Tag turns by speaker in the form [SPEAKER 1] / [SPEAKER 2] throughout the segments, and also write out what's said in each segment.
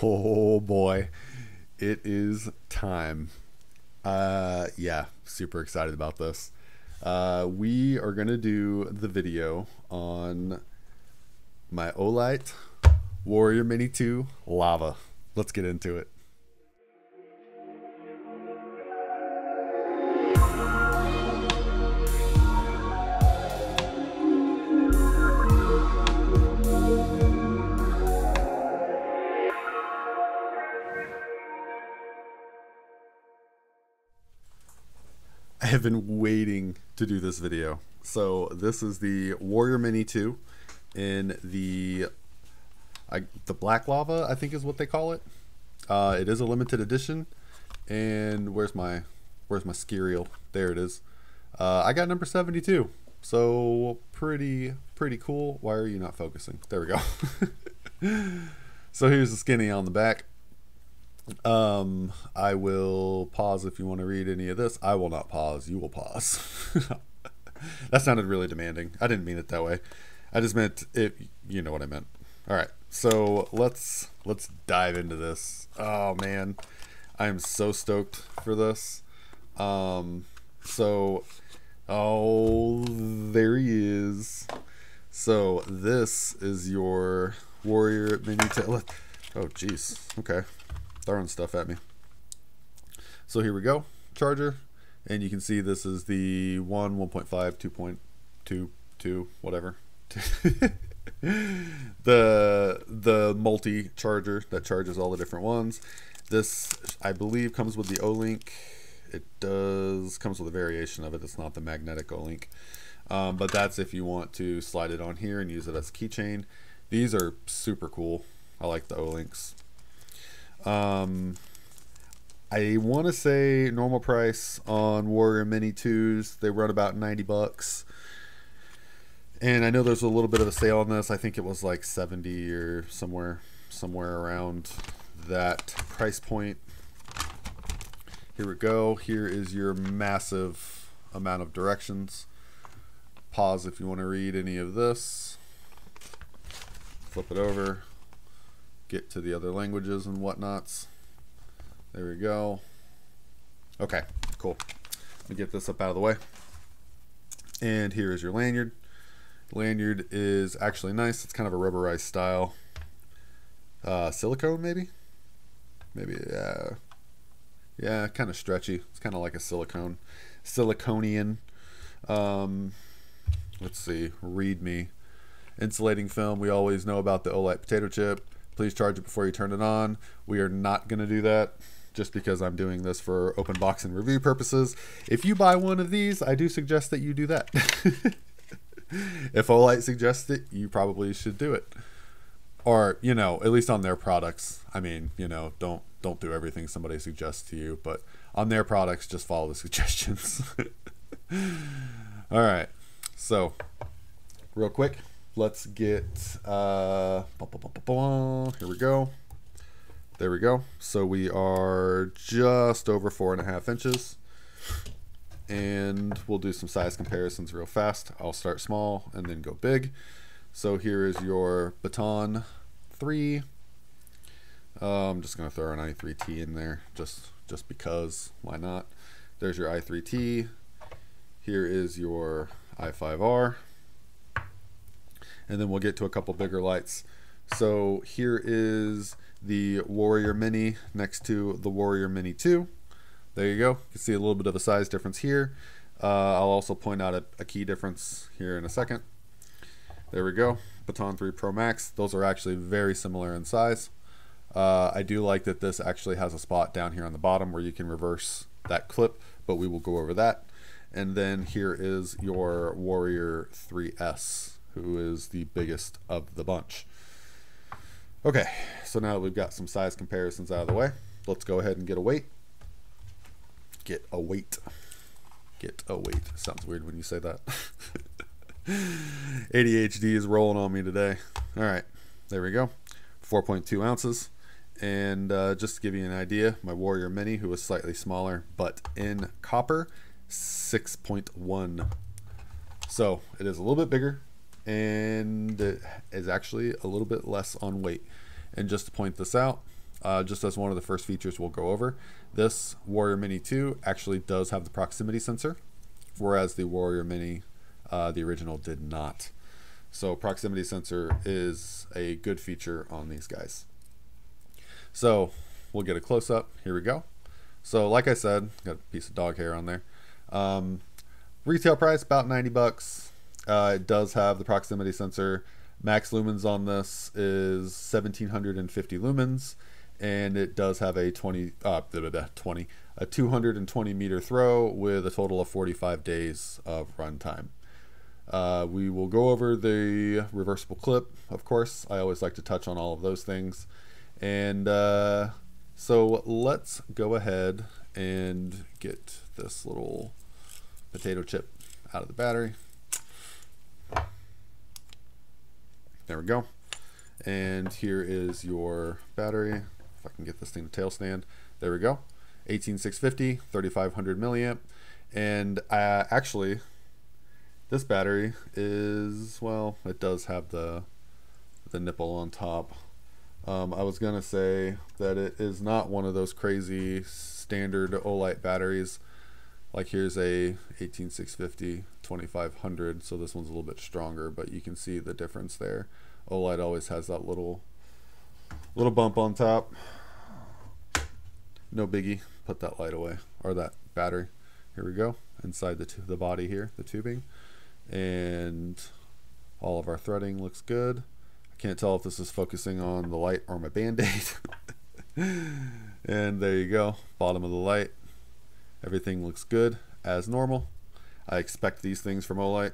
[SPEAKER 1] Oh boy, it is time. Yeah, super excited about this. We are gonna do the video on my Olight Warrior Mini 2 Lava. Let's get into it. I have been waiting to do this video. So this is the Warrior Mini 2 in the black lava, I think is what they call it. It is a limited edition. And where's my Skiriel? There it is. I got number 72. So pretty cool. Why are you not focusing? There we go. So here's the skinny on the back. I will pause if you want to read any of this. I will not pause. You will pause. That sounded really demanding. I didn't mean it that way. I just meant it. You know what I meant. All right. So let's dive into this. Oh man, I am so stoked for this. Oh, there he is. So this is your Warrior Mini 2. Oh geez. Okay. Throwing stuff at me. So here we go, charger, and you can see this is the 1.5, 2.22, whatever. the multi charger that charges all the different ones. This, I believe, comes with the O-Link. It comes with a variation of it. It's not the magnetic O-Link, but that's if you want to slide it on here and use it as a keychain. These are super cool. I like the O-Links. I want to say normal price on Warrior Mini 2s, they run about 90 bucks. And I know there's a little bit of a sale on this. I think it was like 70 or somewhere around that price point. Here we go. Here is your massive amount of directions. Pause if you want to read any of this. Flip it over. Get to the other languages and whatnots. There we go. Okay, cool. Let me get this up out of the way. And here is your lanyard. Lanyard is actually nice. It's kind of a rubberized style. Silicone, maybe? Maybe, yeah, kind of stretchy. It's kind of like a siliconian. Let's see, read me. Insulating film, we always know about the Olight potato chip. Please charge it before you turn it on. We are not going to do that just because I'm doing this for open box and review purposes. If you buy one of these, I do suggest that you do that. If Olight suggests it, you probably should do it. Or, you know, at least on their products. I mean, you know, don't do everything somebody suggests to you, but on their products, just follow the suggestions. All right. So, real quick. Let's get, here we go. There we go. So we are just over 4.5 inches. And we'll do some size comparisons real fast. I'll start small and then go big. So here is your Baton 3. I'm just going to throw an i3T in there just because. Why not? There's your i3T. Here is your i5R. And then we'll get to a couple bigger lights. So here is the Warrior Mini next to the Warrior Mini 2. There you go. You can see a little bit of a size difference here. I'll also point out a key difference here in a second. There we go. Baton 3 Pro Max. Those are actually very similar in size. I do like that this actually has a spot down here on the bottom where you can reverse that clip, but we will go over that. And then here is your Warrior 3S, who is the biggest of the bunch. Okay, so now that we've got some size comparisons out of the way, let's go ahead and get a weight. Get a weight. Sounds weird when you say that. ADHD is rolling on me today. All right, there we go. 4.2 ounces. And just to give you an idea, my Warrior Mini, who is slightly smaller, but in copper, 6.1. So it is a little bit bigger, and it is actually a little bit less on weight. And just to point this out, just as one of the first features we'll go over. This Warrior Mini 2 actually does have the proximity sensor, whereas the Warrior Mini, the original, did not. So proximity sensor is a good feature on these guys. So we'll get a close-up. Here we go. So like I said, got a piece of dog hair on there. Retail price about 90 bucks. It does have the proximity sensor. Max lumens on this is 1750 lumens, and it does have a 220 meter throw with a total of 45 days of runtime. We will go over the reversible clip, of course. I always like to touch on all of those things. And so let's go ahead and get this little potato chip out of the battery. There we go. And here is your battery. If I can get this thing to tail stand. There we go. 18650, 3500 milliamp. And actually, this battery is, well, it does have the nipple on top. I was gonna say that it is not one of those crazy standard Olight batteries. Like here's a 18650 2500, so this one's a little bit stronger, but you can see the difference there. Olight always has that little bump on top. No biggie. Put that light away, or that battery. Here we go, inside the body here, the tubing, and all of our threading looks good. I can't tell if this is focusing on the light or my band-aid. And there you go, bottom of the light. Everything looks good as normal. I expect these things from Olight.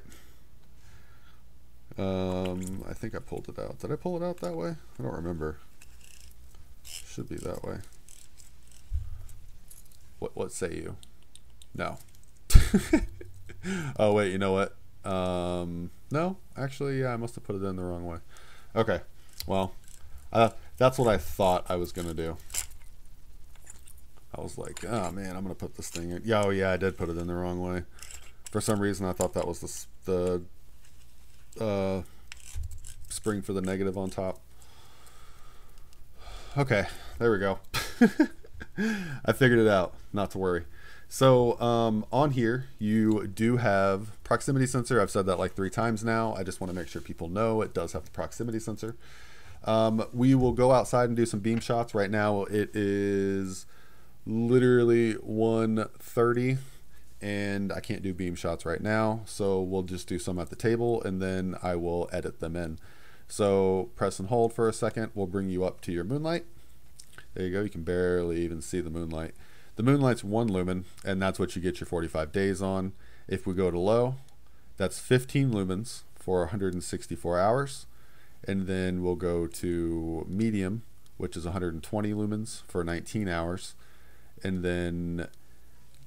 [SPEAKER 1] I think I pulled it out. Did I pull it out that way? I don't remember. Should be that way. What say you? No. Oh wait, you know what? No, actually, yeah, I must have put it in the wrong way. Okay, well, that's what I thought I was gonna do. I was like, oh man, I'm gonna put this thing in. Yeah, oh yeah, I did put it in the wrong way. For some reason, I thought that was the spring for the negative on top. Okay, there we go. I figured it out, not to worry. So on here, you do have proximity sensor. I've said that like 3 times now. I just want to make sure people know it does have the proximity sensor. We will go outside and do some beam shots. Right now it is literally 1:30 and I can't do beam shots right now, so we'll just do some at the table and then I will edit them in. So press and hold for a second. We'll bring you up to your moonlight. There you go. You can barely even see the moonlight. The moonlight's 1 lumen, and that's what you get your 45 days on. If we go to low, that's 15 lumens for 164 hours. And then we'll go to medium, which is 120 lumens for 19 hours. And then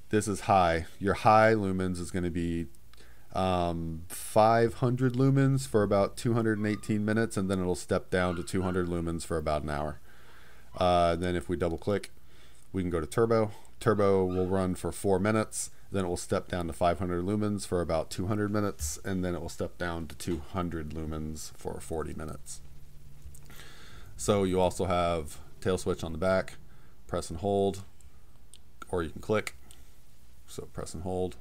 [SPEAKER 1] this is high. Your high lumens is going to be 500 lumens for about 218 minutes, and then it'll step down to 200 lumens for about an hour. Then if we double click, we can go to turbo. Turbo will run for 4 minutes, then it will step down to 500 lumens for about 200 minutes, and then it will step down to 200 lumens for 40 minutes. So you also have tail switch on the back, press and hold, or you can click. So press and hold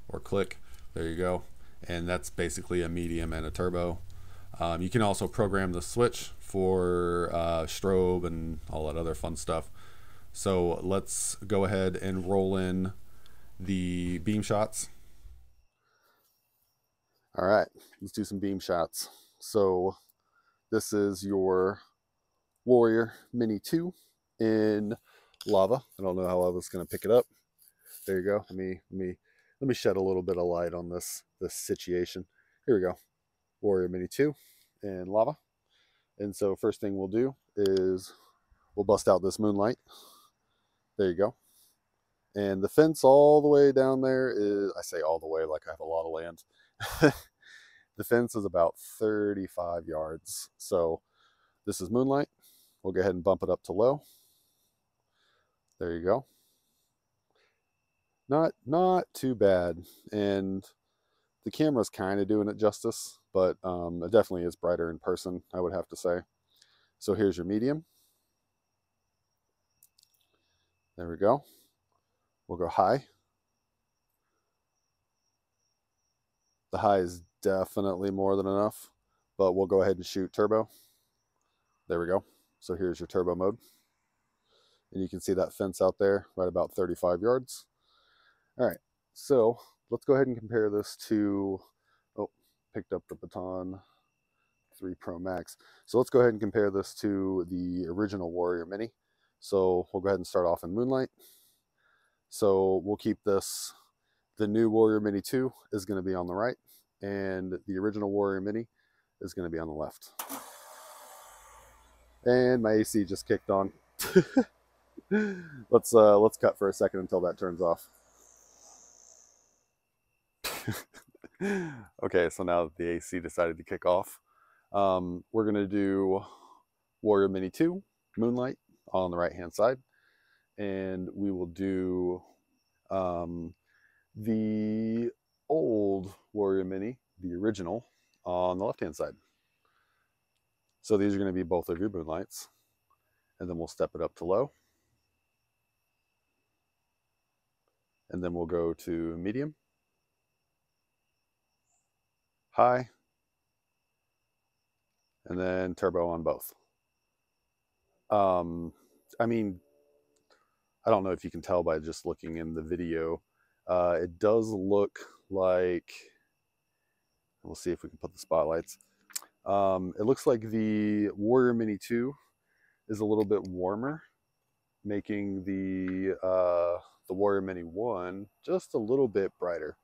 [SPEAKER 1] or click, there you go. And that's basically a medium and a turbo. You can also program the switch for strobe and all that other fun stuff. So let's go ahead and roll in the beam shots. All right, let's do some beam shots. So this is your Warrior Mini 2 in lava. I don't know how I was going to pick it up. There you go. Let me shed a little bit of light on this situation. Here we go. Warrior Mini 2 in lava. And so first thing we'll do is we'll bust out this moonlight. There you go. And the fence all the way down there is, I say all the way like I have a lot of land. The fence is about 35 yards. So this is moonlight. We'll go ahead and bump it up to low. There you go. Not too bad. And the camera's kind of doing it justice, but it definitely is brighter in person, I would have to say. So here's your medium. There we go. We'll go high. The high is definitely more than enough, but we'll go ahead and shoot turbo. There we go. So here's your turbo mode. And you can see that fence out there, right about 35 yards. All right, so let's go ahead and compare this to, oh, picked up the Baton 3 Pro Max. So let's go ahead and compare this to the original Warrior Mini. So we'll go ahead and start off in Moonlight. So we'll keep this, the new Warrior Mini 2 is going to be on the right, and the original Warrior Mini is going to be on the left. And my AC just kicked on. Let's cut for a second until that turns off. Okay, so now that the AC decided to kick off, we're gonna do Warrior Mini 2 Moonlight on the right hand side, and we will do the old Warrior Mini, the original, on the left hand side. So these are going to be both of your Moonlights, and then we'll step it up to low, and then we'll go to medium, high, and then turbo on both. I mean, I don't know if you can tell by just looking in the video. It does look like, we'll see if we can put the spotlights. It looks like the Warrior Mini 2 is a little bit warmer, making the Warrior Mini 1 just a little bit brighter.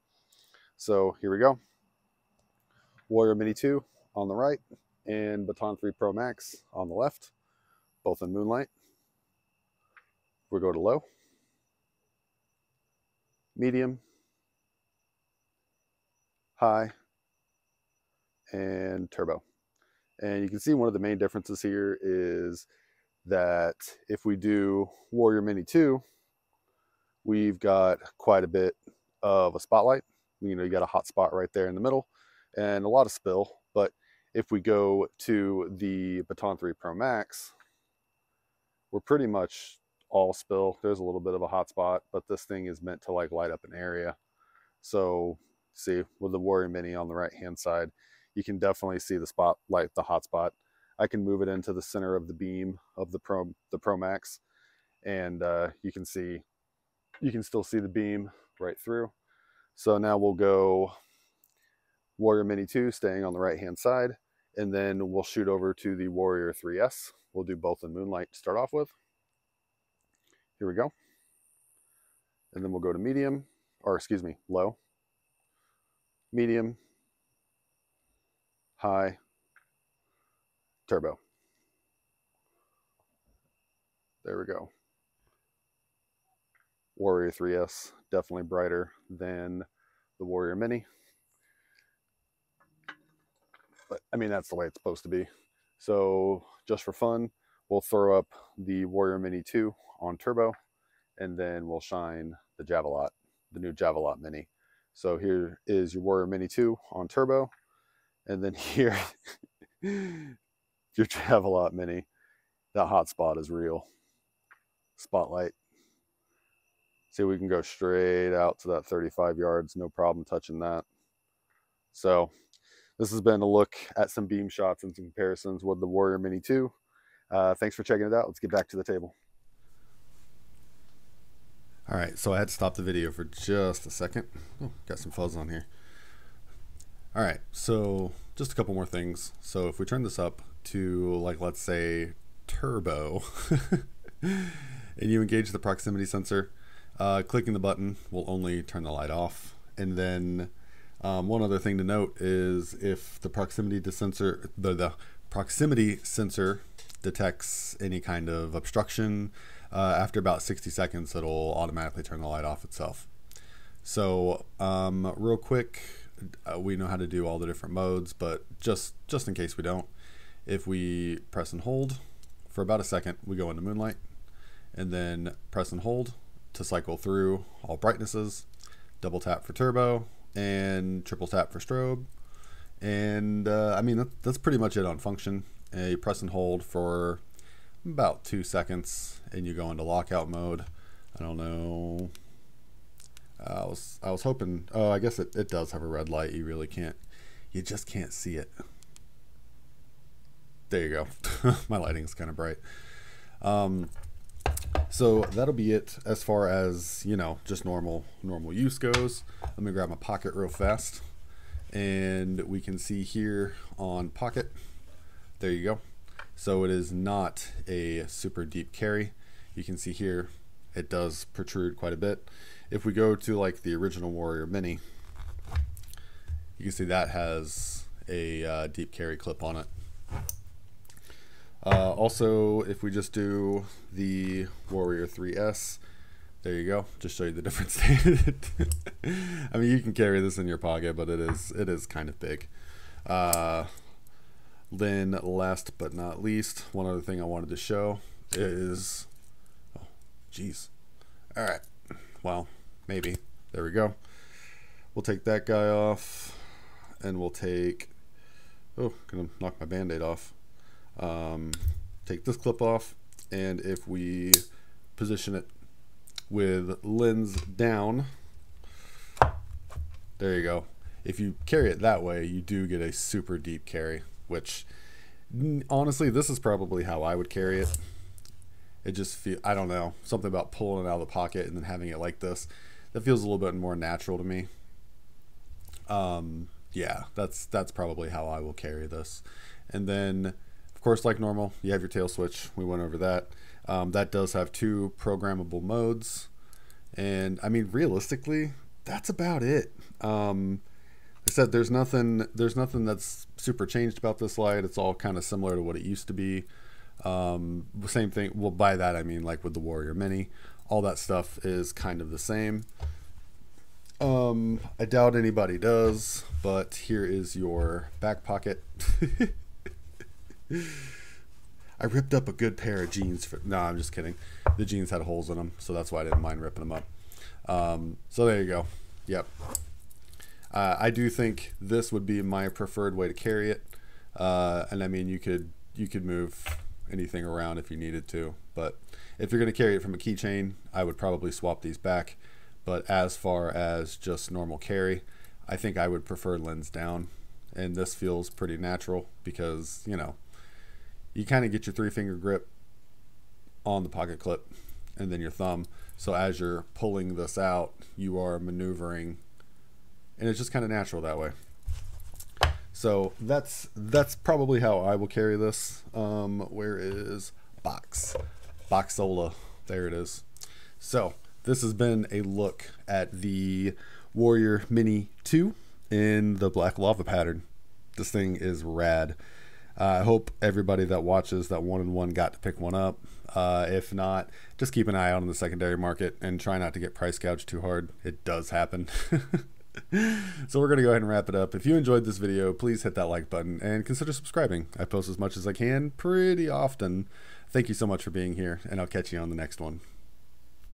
[SPEAKER 1] So here we go. Warrior Mini 2 on the right, and Baton 3 Pro Max on the left, both in Moonlight. We go to low, medium, high, and turbo. And you can see one of the main differences here is that if we do Warrior Mini 2, we've got quite a bit of a spotlight. You know, you got a hot spot right there in the middle and a lot of spill. But if we go to the Baton 3 Pro Max, we're pretty much all spill. There's a little bit of a hot spot, but this thing is meant to like light up an area. So see, with the Warrior Mini on the right hand side, you can definitely see the spotlight, the hot spot. I can move it into the center of the beam of the Pro Max, and you can still see the beam right through. So now we'll go Warrior Mini 2 staying on the right hand side, and then we'll shoot over to the Warrior 3S. We'll do both in Moonlight to start off with. Here we go. And then we'll go to medium, or excuse me, low, medium, high, turbo. There we go. Warrior 3S, definitely brighter than the Warrior Mini. But I mean, that's the way it's supposed to be. So just for fun, we'll throw up the Warrior Mini 2 on turbo, and then we'll shine the Javelot, the new Javelot Mini. So here is your Warrior Mini 2 on turbo, and then here, your Javelot Mini. That hot spot is real. Spotlight. See, we can go straight out to that 35 yards, no problem touching that. So this has been a look at some beam shots and some comparisons with the Warrior Mini 2. Thanks for checking it out. Let's get back to the table. All right, so I had to stop the video for just a second. Oh, got some fuzz on here. All right, so just a couple more things. So if we turn this up to, like, let's say turbo, and you engage the proximity sensor, clicking the button will only turn the light off. And then one other thing to note is if the proximity sensor, the proximity sensor detects any kind of obstruction, after about 60 seconds, it'll automatically turn the light off itself. So real quick, we know how to do all the different modes, but just in case we don't, if we press and hold for about a second, we go into Moonlight, and then press and hold to cycle through all brightnesses, double tap for turbo, and triple tap for strobe. And I mean, that's pretty much it on function. You press and hold for about 2 seconds, and you go into lockout mode. I don't know. I was hoping. Oh, I guess it does have a red light. You really can't. You just can't see it. There you go. My lighting is kind of bright. So that'll be it as far as, you know, just normal use goes. Let me grab my pocket real fast, and we can see here on pocket. There you go. So it is not a super deep carry. You can see here it does protrude quite a bit. If we go to like the original Warrior Mini, you can see that has a deep carry clip on it. Also, if we just do the Warrior 3S, there you go. Just show you the difference. I mean, you can carry this in your pocket, but it is kind of big. Then last but not least, one other thing I wanted to show is, oh, geez. All right. Well, maybe. There we go. We'll take that guy off, and we'll take, oh, gonna knock my Band-Aid off. Take this clip off, and if we position it with lens down, there you go. If you carry it that way, you do get a super deep carry, which honestly, this is probably how I would carry it. It just feel, I don't know, something about pulling it out of the pocket and then having it like this, that feels a little bit more natural to me. Yeah, that's probably how I will carry this. And then of course, like normal, you have your tail switch. We went over that. That does have 2 programmable modes, and I mean, realistically, that's about it. I said there's nothing that's super changed about this light. It's all kind of similar to what it used to be. Same thing. Well, by that I mean like with the Warrior Mini, all that stuff is kind of the same. I doubt anybody does, but here is your back pocket. I ripped up a good pair of jeans for, no, I'm just kidding. The jeans had holes in them, so that's why I didn't mind ripping them up. So there you go. Yep. I do think this would be my preferred way to carry it. And I mean, you could move anything around if you needed to, but if you're going to carry it from a keychain, I would probably swap these back. But as far as just normal carry, I think I would prefer lens down, and this feels pretty natural because, you know, you kind of get your 3-finger grip on the pocket clip and then your thumb. So as you're pulling this out, you are maneuvering, and it's just kind of natural that way. So that's probably how I will carry this. Where is Boxola? There it is. So this has been a look at the Warrior Mini 2 in the black lava pattern. This thing is rad. I hope everybody that watches that 1-in-1 got to pick one up. If not, just keep an eye out on the secondary market and try not to get price gouged too hard. It does happen. So we're going to go ahead and wrap it up. If you enjoyed this video, please hit that like button and consider subscribing. I post as much as I can pretty often. Thank you so much for being here, and I'll catch you on the next one.